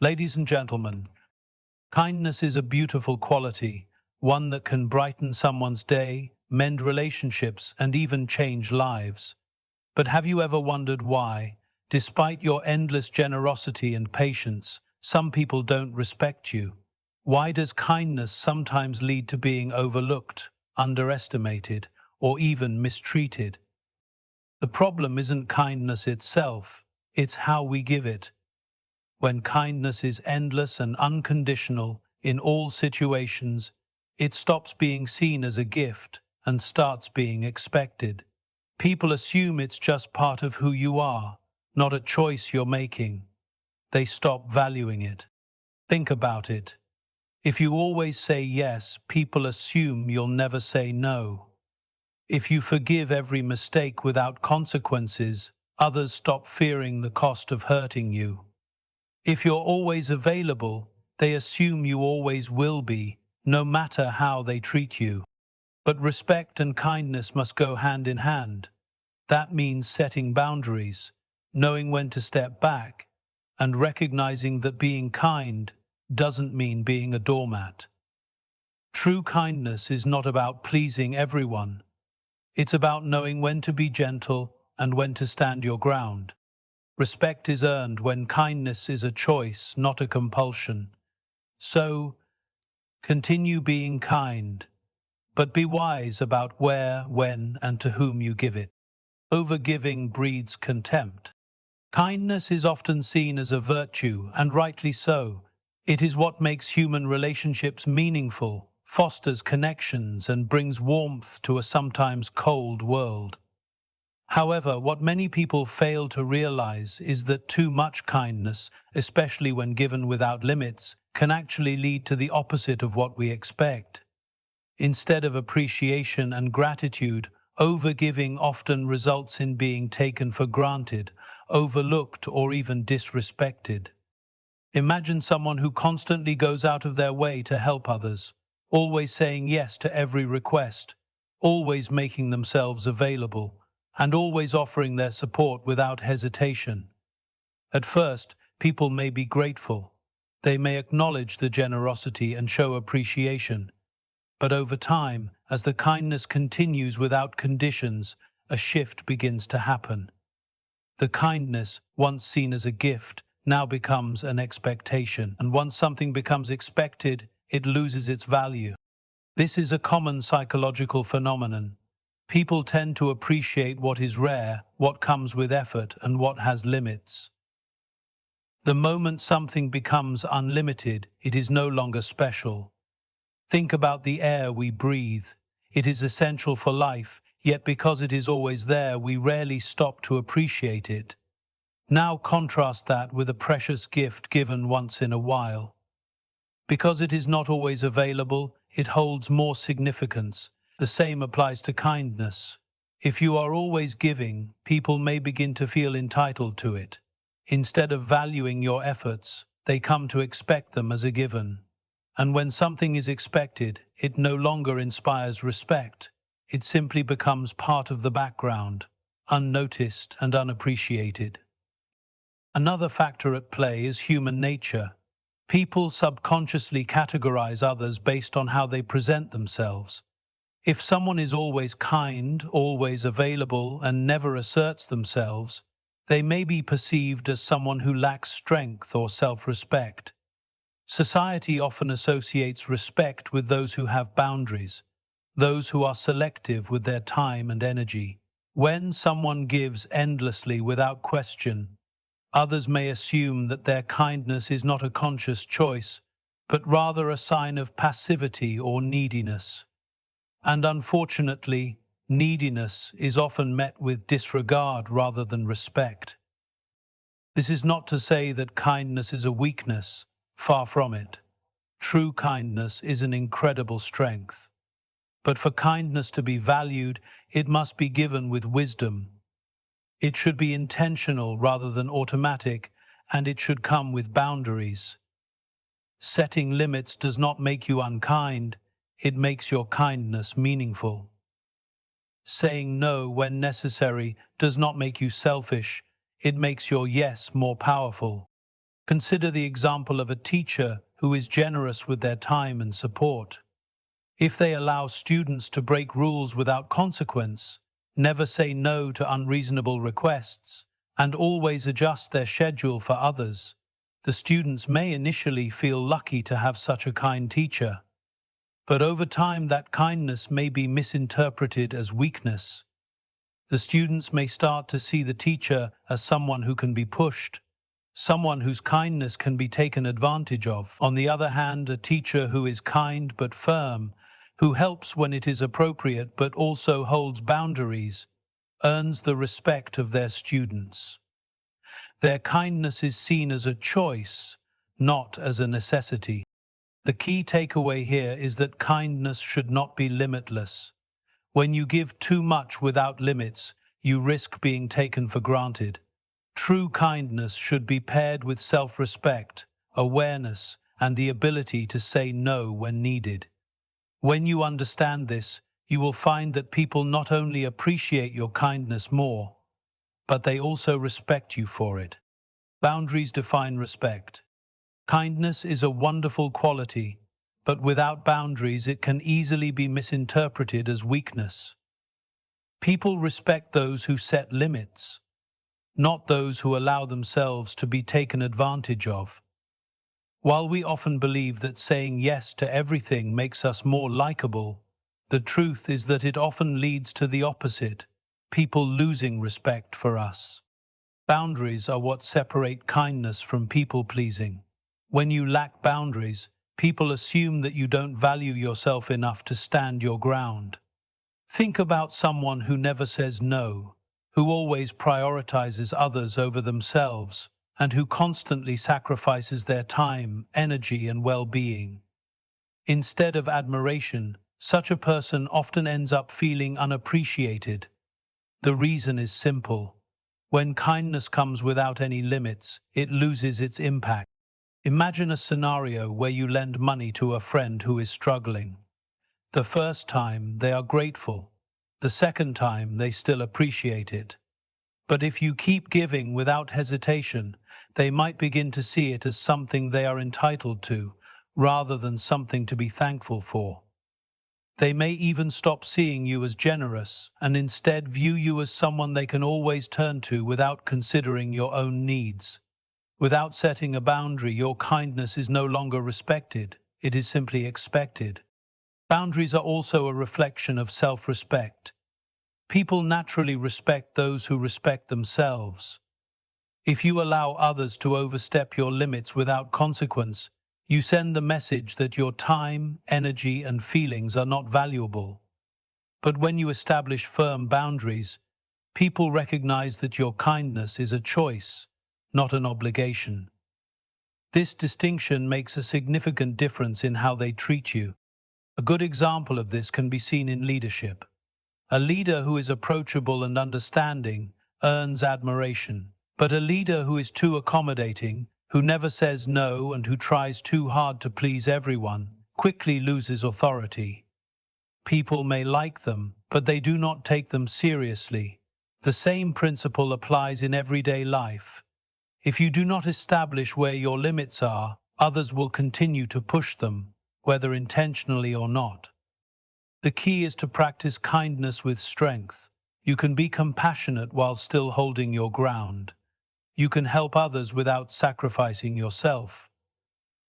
Ladies and gentlemen, kindness is a beautiful quality, one that can brighten someone's day, mend relationships, and even change lives. But have you ever wondered why, despite your endless generosity and patience, some people don't respect you? Why does kindness sometimes lead to being overlooked, underestimated, or even mistreated? The problem isn't kindness itself, it's how we give it. When kindness is endless and unconditional in all situations, it stops being seen as a gift and starts being expected. People assume it's just part of who you are, not a choice you're making. They stop valuing it. Think about it. If you always say yes, people assume you'll never say no. If you forgive every mistake without consequences, others stop fearing the cost of hurting you. If you're always available, they assume you always will be, no matter how they treat you. But respect and kindness must go hand in hand. That means setting boundaries, knowing when to step back, and recognizing that being kind doesn't mean being a doormat. True kindness is not about pleasing everyone. It's about knowing when to be gentle and when to stand your ground. Respect is earned when kindness is a choice, not a compulsion. So, continue being kind, but be wise about where, when, and to whom you give it. Overgiving breeds contempt. Kindness is often seen as a virtue, and rightly so. It is what makes human relationships meaningful, fosters connections, and brings warmth to a sometimes cold world. However, what many people fail to realize is that too much kindness, especially when given without limits, can actually lead to the opposite of what we expect. Instead of appreciation and gratitude, overgiving often results in being taken for granted, overlooked, or even disrespected. Imagine someone who constantly goes out of their way to help others, always saying yes to every request, always making themselves available, and always offering their support without hesitation. At first, people may be grateful. They may acknowledge the generosity and show appreciation. But over time, as the kindness continues without conditions, a shift begins to happen. The kindness, once seen as a gift, now becomes an expectation, and once something becomes expected, it loses its value. This is a common psychological phenomenon. People tend to appreciate what is rare, what comes with effort, and what has limits. The moment something becomes unlimited, it is no longer special. Think about the air we breathe. It is essential for life, yet because it is always there, we rarely stop to appreciate it. Now contrast that with a precious gift given once in a while. Because it is not always available, it holds more significance. The same applies to kindness. If you are always giving, people may begin to feel entitled to it. Instead of valuing your efforts, they come to expect them as a given. And when something is expected, it no longer inspires respect. It simply becomes part of the background, unnoticed and unappreciated. Another factor at play is human nature. People subconsciously categorize others based on how they present themselves. If someone is always kind, always available, and never asserts themselves, they may be perceived as someone who lacks strength or self-respect. Society often associates respect with those who have boundaries, those who are selective with their time and energy. When someone gives endlessly without question, others may assume that their kindness is not a conscious choice, but rather a sign of passivity or neediness. And unfortunately, neediness is often met with disregard rather than respect. This is not to say that kindness is a weakness, far from it. True kindness is an incredible strength. But for kindness to be valued, it must be given with wisdom. It should be intentional rather than automatic, and it should come with boundaries. Setting limits does not make you unkind, it makes your kindness meaningful. Saying no when necessary does not make you selfish, it makes your yes more powerful. Consider the example of a teacher who is generous with their time and support. If they allow students to break rules without consequence, never say no to unreasonable requests, and always adjust their schedule for others, the students may initially feel lucky to have such a kind teacher. But over time, that kindness may be misinterpreted as weakness. The students may start to see the teacher as someone who can be pushed, someone whose kindness can be taken advantage of. On the other hand, a teacher who is kind but firm, who helps when it is appropriate but also holds boundaries, earns the respect of their students. Their kindness is seen as a choice, not as a necessity. The key takeaway here is that kindness should not be limitless. When you give too much without limits, you risk being taken for granted. True kindness should be paired with self-respect, awareness, and the ability to say no when needed. When you understand this, you will find that people not only appreciate your kindness more, but they also respect you for it. Boundaries define respect. Kindness is a wonderful quality, but without boundaries it can easily be misinterpreted as weakness. People respect those who set limits, not those who allow themselves to be taken advantage of. While we often believe that saying yes to everything makes us more likable, the truth is that it often leads to the opposite, people losing respect for us. Boundaries are what separate kindness from people-pleasing. When you lack boundaries, people assume that you don't value yourself enough to stand your ground. Think about someone who never says no, who always prioritizes others over themselves, and who constantly sacrifices their time, energy, and well-being. Instead of admiration, such a person often ends up feeling unappreciated. The reason is simple. When kindness comes without any limits, it loses its impact. Imagine a scenario where you lend money to a friend who is struggling. The first time, they are grateful. The second time, they still appreciate it. But if you keep giving without hesitation, they might begin to see it as something they are entitled to, rather than something to be thankful for. They may even stop seeing you as generous and instead view you as someone they can always turn to without considering your own needs. Without setting a boundary, your kindness is no longer respected, it is simply expected. Boundaries are also a reflection of self-respect. People naturally respect those who respect themselves. If you allow others to overstep your limits without consequence, you send the message that your time, energy, and feelings are not valuable. But when you establish firm boundaries, people recognize that your kindness is a choice, not an obligation. This distinction makes a significant difference in how they treat you. A good example of this can be seen in leadership. A leader who is approachable and understanding earns admiration, but a leader who is too accommodating, who never says no and who tries too hard to please everyone, quickly loses authority. People may like them, but they do not take them seriously. The same principle applies in everyday life. If you do not establish where your limits are, others will continue to push them, whether intentionally or not. The key is to practice kindness with strength. You can be compassionate while still holding your ground. You can help others without sacrificing yourself.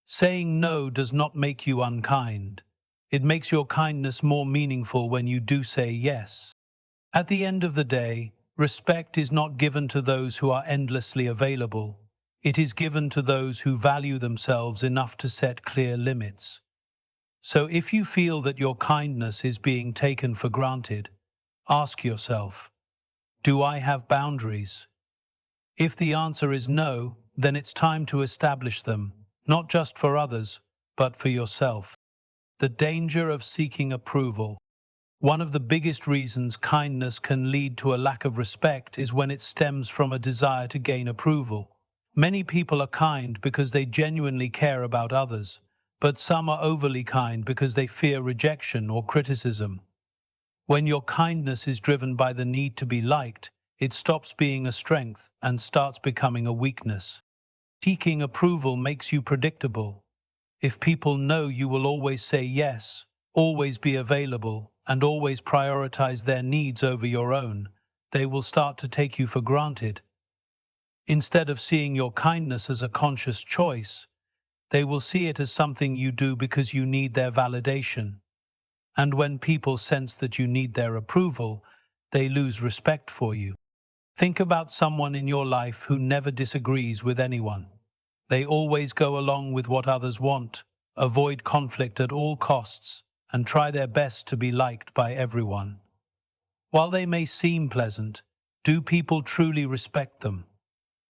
Saying no does not make you unkind. It makes your kindness more meaningful when you do say yes. At the end of the day, respect is not given to those who are endlessly available. It is given to those who value themselves enough to set clear limits. So if you feel that your kindness is being taken for granted, ask yourself, do I have boundaries? If the answer is no, then it's time to establish them, not just for others, but for yourself. The danger of seeking approval. One of the biggest reasons kindness can lead to a lack of respect is when it stems from a desire to gain approval. Many people are kind because they genuinely care about others, but some are overly kind because they fear rejection or criticism. When your kindness is driven by the need to be liked, it stops being a strength and starts becoming a weakness. Seeking approval makes you predictable. If people know you will always say yes, always be available, and always prioritize their needs over your own, they will start to take you for granted. Instead of seeing your kindness as a conscious choice, they will see it as something you do because you need their validation. And when people sense that you need their approval, they lose respect for you. Think about someone in your life who never disagrees with anyone. They always go along with what others want, avoid conflict at all costs, and try their best to be liked by everyone. While they may seem pleasant, do people truly respect them?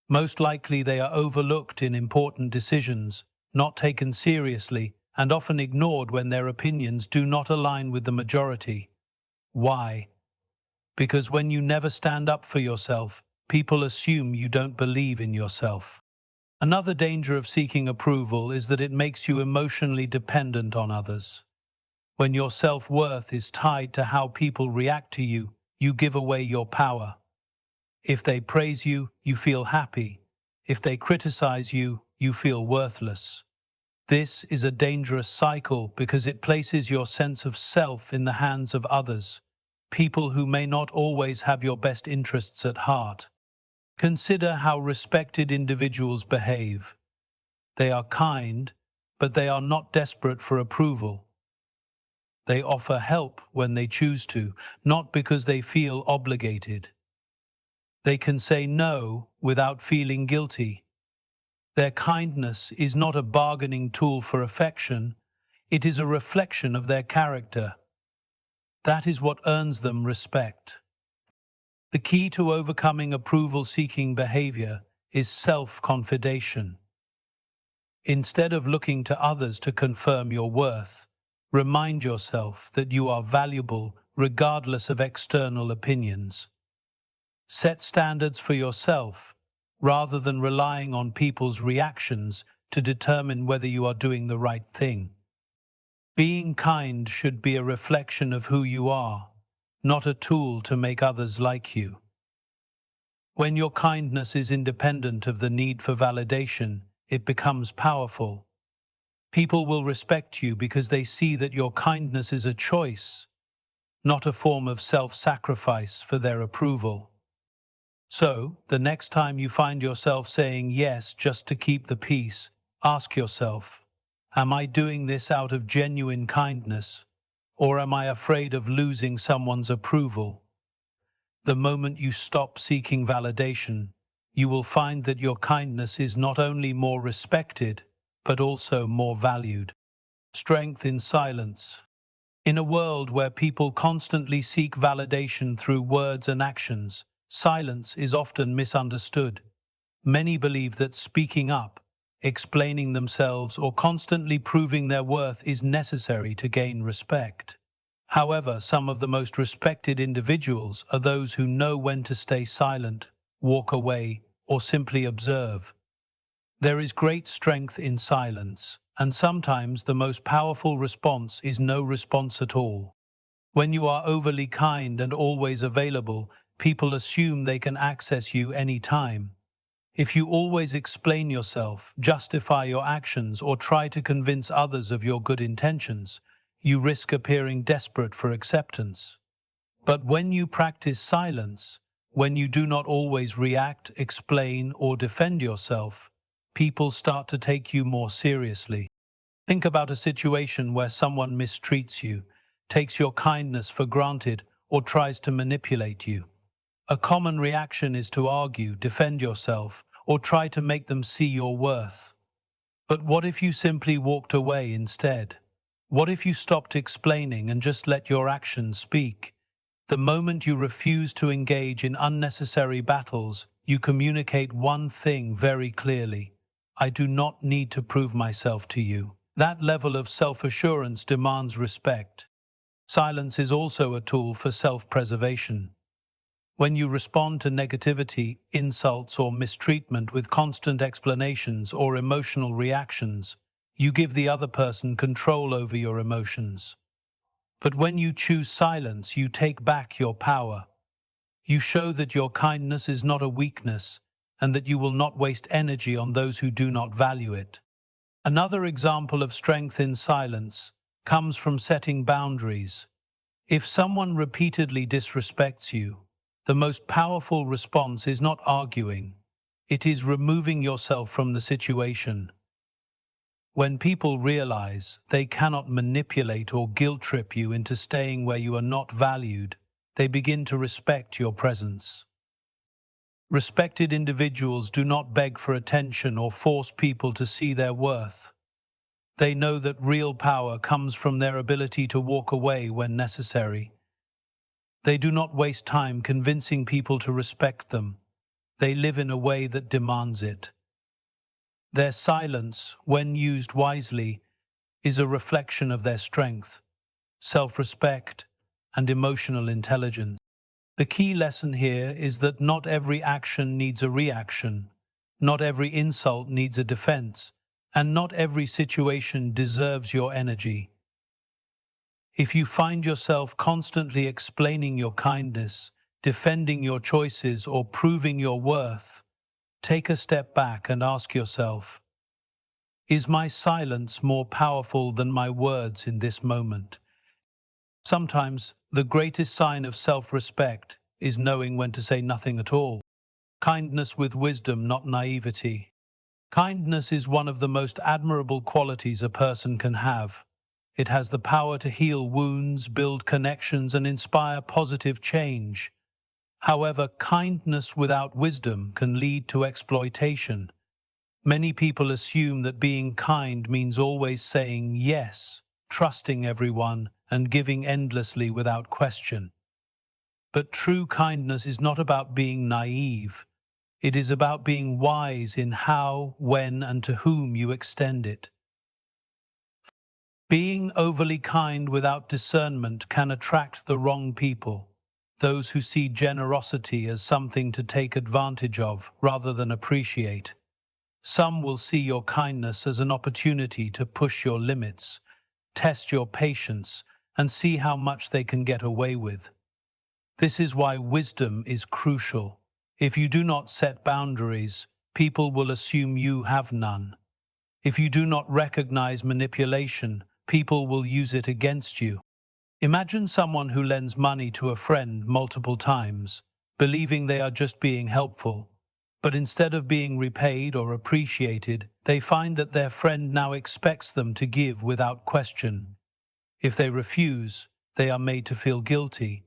Most likely they are overlooked in important decisions, not taken seriously, and often ignored when their opinions do not align with the majority. Why? Because when you never stand up for yourself, people assume you don't believe in yourself. Another danger of seeking approval is that it makes you emotionally dependent on others. When your self-worth is tied to how people react to you, you give away your power. If they praise you, you feel happy. If they criticize you, you feel worthless. This is a dangerous cycle because it places your sense of self in the hands of others, people who may not always have your best interests at heart. Consider how respected individuals behave. They are kind, but they are not desperate for approval. They offer help when they choose to, not because they feel obligated. They can say no without feeling guilty. Their kindness is not a bargaining tool for affection, it is a reflection of their character. That is what earns them respect. The key to overcoming approval-seeking behavior is self-confidation. Instead of looking to others to confirm your worth, remind yourself that you are valuable regardless of external opinions. Set standards for yourself, rather than relying on people's reactions to determine whether you are doing the right thing. Being kind should be a reflection of who you are, not a tool to make others like you. When your kindness is independent of the need for validation, it becomes powerful. People will respect you because they see that your kindness is a choice, not a form of self-sacrifice for their approval. So, the next time you find yourself saying yes just to keep the peace, ask yourself, am I doing this out of genuine kindness, or am I afraid of losing someone's approval? The moment you stop seeking validation, you will find that your kindness is not only more respected, but also more valued. Strength in silence. In a world where people constantly seek validation through words and actions, silence is often misunderstood. Many believe that speaking up, explaining themselves, or constantly proving their worth is necessary to gain respect. However, some of the most respected individuals are those who know when to stay silent, walk away, or simply observe. There is great strength in silence, and sometimes the most powerful response is no response at all. When you are overly kind and always available, people assume they can access you any time. If you always explain yourself, justify your actions, or try to convince others of your good intentions, you risk appearing desperate for acceptance. But when you practice silence, when you do not always react, explain, or defend yourself, people start to take you more seriously. Think about a situation where someone mistreats you, takes your kindness for granted, or tries to manipulate you. A common reaction is to argue, defend yourself, or try to make them see your worth. But what if you simply walked away instead? What if you stopped explaining and just let your actions speak? The moment you refuse to engage in unnecessary battles, you communicate one thing very clearly: I do not need to prove myself to you. That level of self-assurance demands respect. Silence is also a tool for self-preservation. When you respond to negativity, insults, or mistreatment with constant explanations or emotional reactions, you give the other person control over your emotions. But when you choose silence, you take back your power. You show that your kindness is not a weakness, and that you will not waste energy on those who do not value it. Another example of strength in silence comes from setting boundaries. If someone repeatedly disrespects you, the most powerful response is not arguing. It is removing yourself from the situation. When people realize they cannot manipulate or guilt-trip you into staying where you are not valued, they begin to respect your presence. Respected individuals do not beg for attention or force people to see their worth. They know that real power comes from their ability to walk away when necessary. They do not waste time convincing people to respect them. They live in a way that demands it. Their silence, when used wisely, is a reflection of their strength, self-respect, and emotional intelligence. The key lesson here is that not every action needs a reaction, not every insult needs a defense, and not every situation deserves your energy. If you find yourself constantly explaining your kindness, defending your choices, or proving your worth, take a step back and ask yourself, is my silence more powerful than my words in this moment? Sometimes the greatest sign of self-respect is knowing when to say nothing at all. Kindness with wisdom, not naivety. Kindness is one of the most admirable qualities a person can have. It has the power to heal wounds, build connections, and inspire positive change. However, kindness without wisdom can lead to exploitation. Many people assume that being kind means always saying yes, trusting everyone, and giving endlessly without question. But true kindness is not about being naive. It is about being wise in how, when, and to whom you extend it. Being overly kind without discernment can attract the wrong people, those who see generosity as something to take advantage of rather than appreciate. Some will see your kindness as an opportunity to push your limits, test your patience, and see how much they can get away with. This is why wisdom is crucial. If you do not set boundaries, people will assume you have none. If you do not recognize manipulation, people will use it against you. Imagine someone who lends money to a friend multiple times, believing they are just being helpful. But instead of being repaid or appreciated, they find that their friend now expects them to give without question. If they refuse, they are made to feel guilty.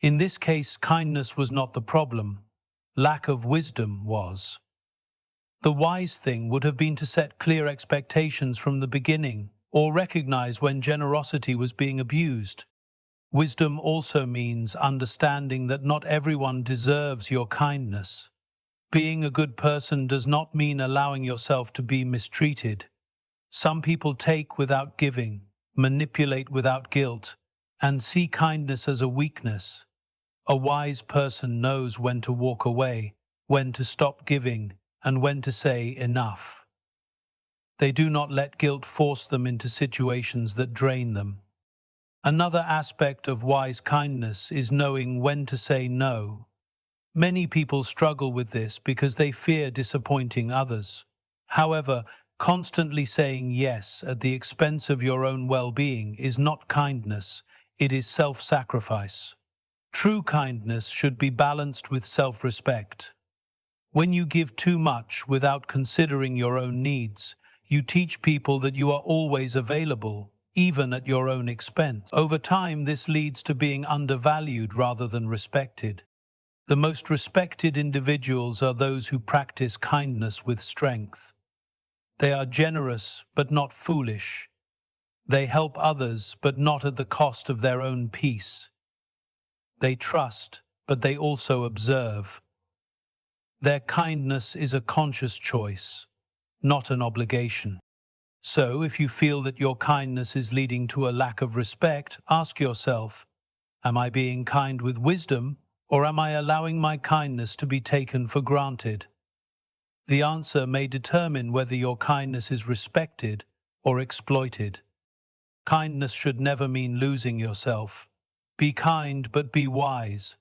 In this case, kindness was not the problem. Lack of wisdom was. The wise thing would have been to set clear expectations from the beginning, or recognize when generosity was being abused. Wisdom also means understanding that not everyone deserves your kindness. Being a good person does not mean allowing yourself to be mistreated. Some people take without giving, manipulate without guilt, and see kindness as a weakness. A wise person knows when to walk away, when to stop giving, and when to say enough. They do not let guilt force them into situations that drain them. Another aspect of wise kindness is knowing when to say no. Many people struggle with this because they fear disappointing others. However, constantly saying yes at the expense of your own well-being is not kindness, it is self-sacrifice. True kindness should be balanced with self-respect. When you give too much without considering your own needs, you teach people that you are always available, even at your own expense. Over time, this leads to being undervalued rather than respected. The most respected individuals are those who practice kindness with strength. They are generous but not foolish. They help others but not at the cost of their own peace. They trust, but they also observe. Their kindness is a conscious choice, not an obligation. So, if you feel that your kindness is leading to a lack of respect, ask yourself, am I being kind with wisdom, or am I allowing my kindness to be taken for granted? The answer may determine whether your kindness is respected or exploited. Kindness should never mean losing yourself. Be kind, but be wise.